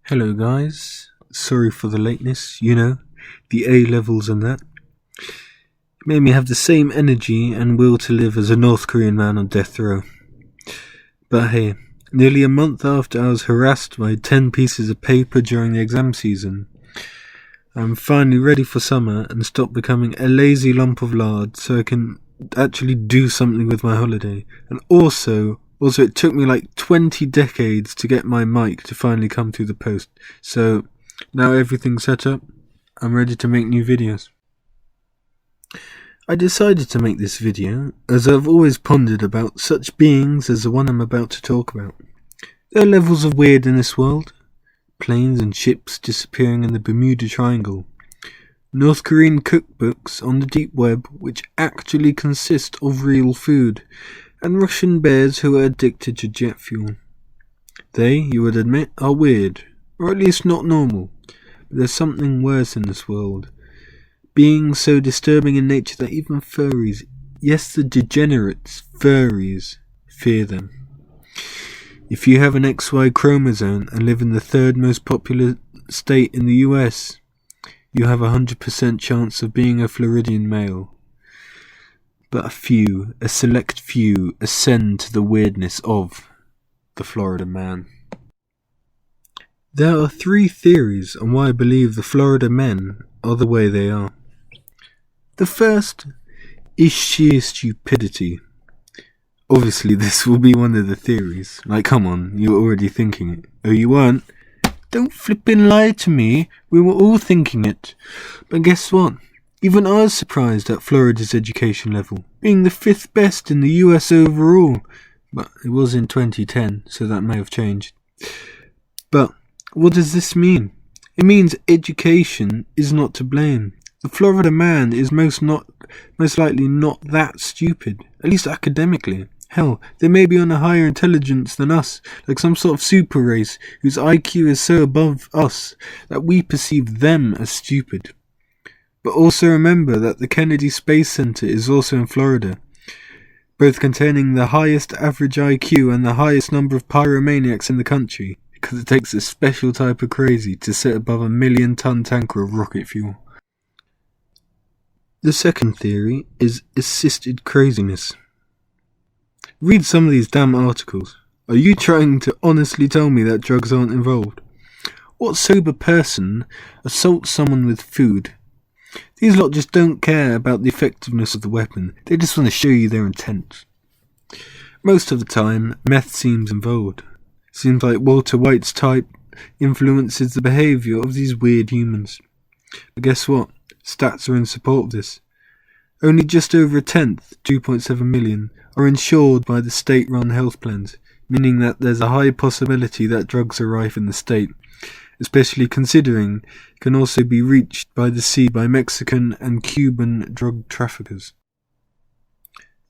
Hello guys, sorry for the lateness, the A-levels and that. It made me have the same energy and will to live as a North Korean man on death row. But hey, nearly a month after I was harassed by 10 pieces of paper during the exam season, I'm finally ready for summer and stop becoming a lazy lump of lard so I can actually do something with my holiday. And also it took me like 20 decades to get my mic to finally come through the post. So now everything's set up, I'm ready to make new videos. I decided to make this video as I've always pondered about such beings as the one I'm about to talk about. There are levels of weird in this world. Planes and ships disappearing in the Bermuda Triangle. North Korean cookbooks on the deep web which actually consist of real food. And Russian bears who are addicted to jet fuel. They, you would admit, are weird, or at least not normal. But there's something worse in this world. Beings so disturbing in nature that even furries, yes the degenerates, furries, fear them. If you have an XY chromosome and live in the third most popular state in the US, you have a 100% chance of being a Floridian male. But a select few, ascend to the weirdness of the Florida man. There are 3 theories on why I believe the Florida men are the way they are. The first is sheer stupidity. Obviously this will be one of the theories. Like, come on, you're already thinking it. Oh, you weren't? Don't flippin' lie to me, we were all thinking it. But guess what? Even I was surprised at Florida's education level, being the 5th best in the US overall. But it was in 2010, so that may have changed. But what does this mean? It means education is not to blame. The Florida man is most likely not that stupid, at least academically. Hell, they may be on a higher intelligence than us, like some sort of super race whose IQ is so above us that we perceive them as stupid. But also remember that the Kennedy Space Center is also in Florida, both containing the highest average IQ and the highest number of pyromaniacs in the country, because it takes a special type of crazy to sit above a 1,000,000-ton tanker of rocket fuel. The second theory is assisted craziness. Read some of these damn articles. Are you trying to honestly tell me that drugs aren't involved? What sober person assaults someone with food? These lot just don't care about the effectiveness of the weapon, they just want to show you their intent. Most of the time, meth seems involved. Seems like Walter White's type influences the behaviour of these weird humans. But guess what? Stats are in support of this. Only just over a tenth, 2.7 million, are insured by the state-run health plans, meaning that there's a high possibility that drugs are rife in the state, especially considering it can also be reached by the sea by Mexican and Cuban drug traffickers.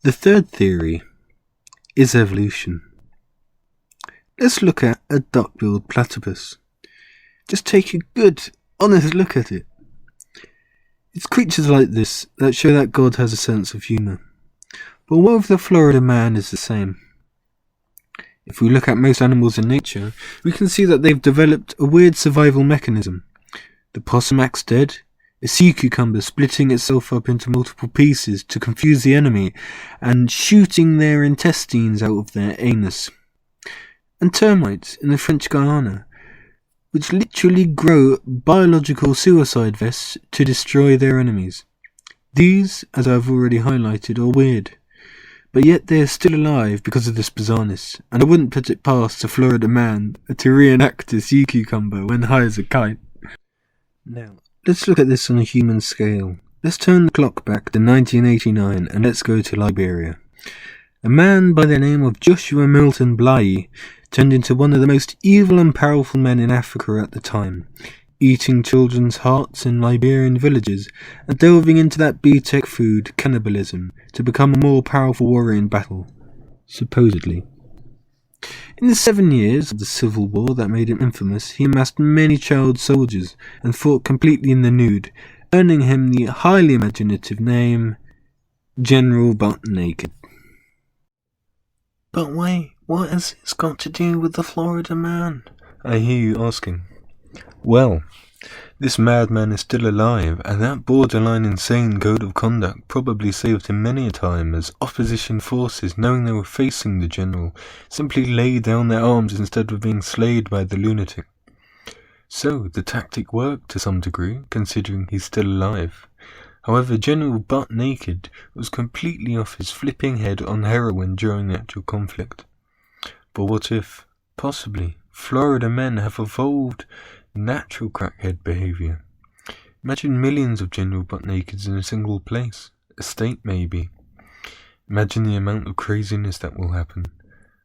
The third theory is evolution. Let's look at a duck-billed platypus. Just take a good, honest look at it. It's creatures like this that show that God has a sense of humour. But what if the Florida man is the same? If we look at most animals in nature, we can see that they've developed a weird survival mechanism. The possum acts dead, a sea cucumber splitting itself up into multiple pieces to confuse the enemy and shooting their intestines out of their anus. And termites in the French Guiana, which literally grow biological suicide vests to destroy their enemies. These, as I've already highlighted, are weird. But yet they are still alive because of this bizarreness, and I wouldn't put it past a Florida man to reenact a sea cucumber when high as a kite. Now, let's look at this on a human scale. Let's turn the clock back to 1989 and let's go to Liberia. A man by the name of Joshua Milton Bly turned into one of the most evil and powerful men in Africa at the time, eating children's hearts in Liberian villages and delving into that B-Tech food, cannibalism, to become a more powerful warrior in battle, supposedly. In the 7 years of the civil war that made him infamous, he amassed many child soldiers and fought completely in the nude, earning him the highly imaginative name General Butt Naked. But wait, what has this got to do with the Florida man? I hear you asking. Well, this madman is still alive, and that borderline insane code of conduct probably saved him many a time as opposition forces, knowing they were facing the general, simply laid down their arms instead of being slayed by the lunatic. So, the tactic worked to some degree, considering he's still alive. However, General Butt Naked was completely off his flipping head on heroin during the actual conflict. But what if, possibly, Florida men have evolved natural crackhead behaviour? Imagine millions of General Butt Nakeds in a single place, a state maybe. Imagine the amount of craziness that will happen.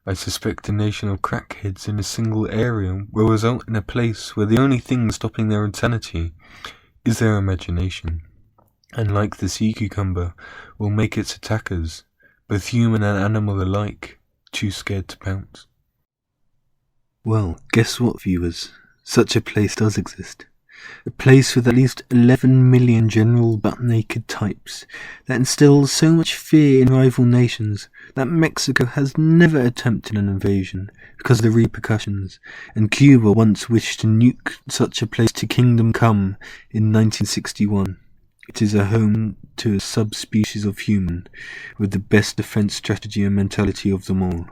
I suspect a nation of crackheads in a single area will result in a place where the only thing stopping their insanity is their imagination, and like the sea cucumber, will make its attackers, both human and animal alike, too scared to pounce. Well, guess what, viewers? Such a place does exist. A place with at least 11 million General Butt Naked types that instills so much fear in rival nations that Mexico has never attempted an invasion because of the repercussions, and Cuba once wished to nuke such a place to Kingdom Come in 1961. It is a home to a subspecies of human with the best defense strategy and mentality of them all.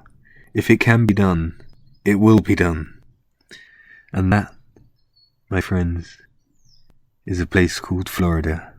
If it can be done, it will be done. And that, my friends, is a place called Florida.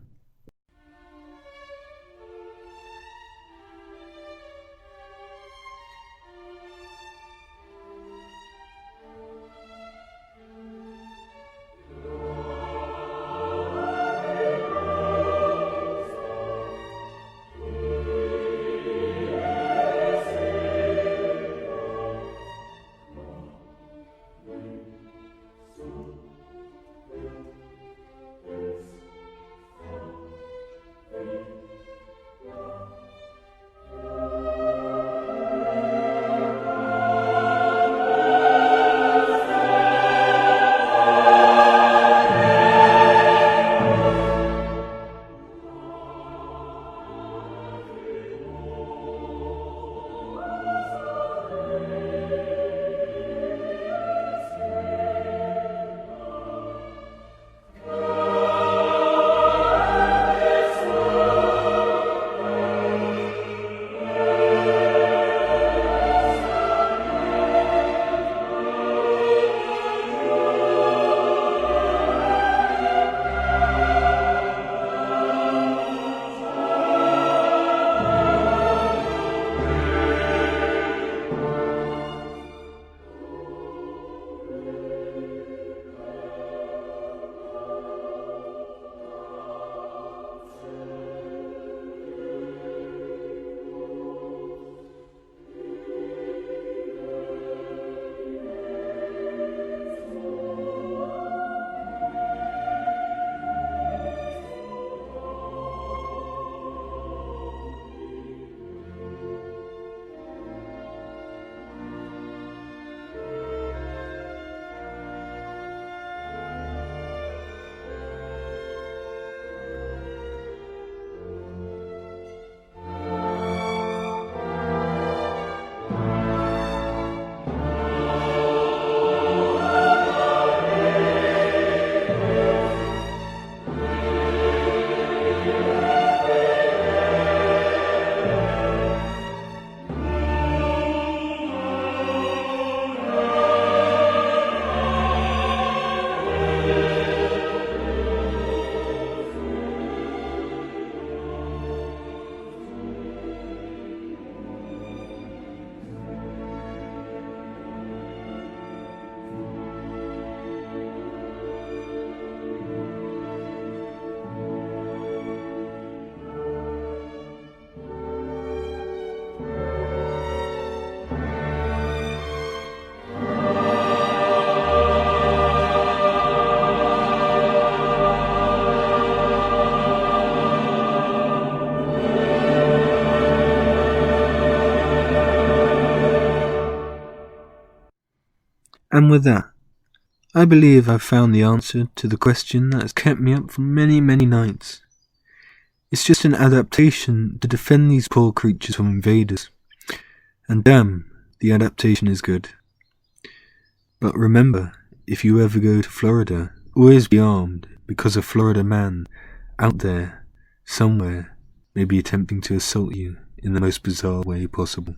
And with that, I believe I've found the answer to the question that has kept me up for many, many nights. It's just an adaptation to defend these poor creatures from invaders. And damn, the adaptation is good. But remember, if you ever go to Florida, Always be armed, because a Florida man out there, somewhere, may be attempting to assault you in the most bizarre way possible.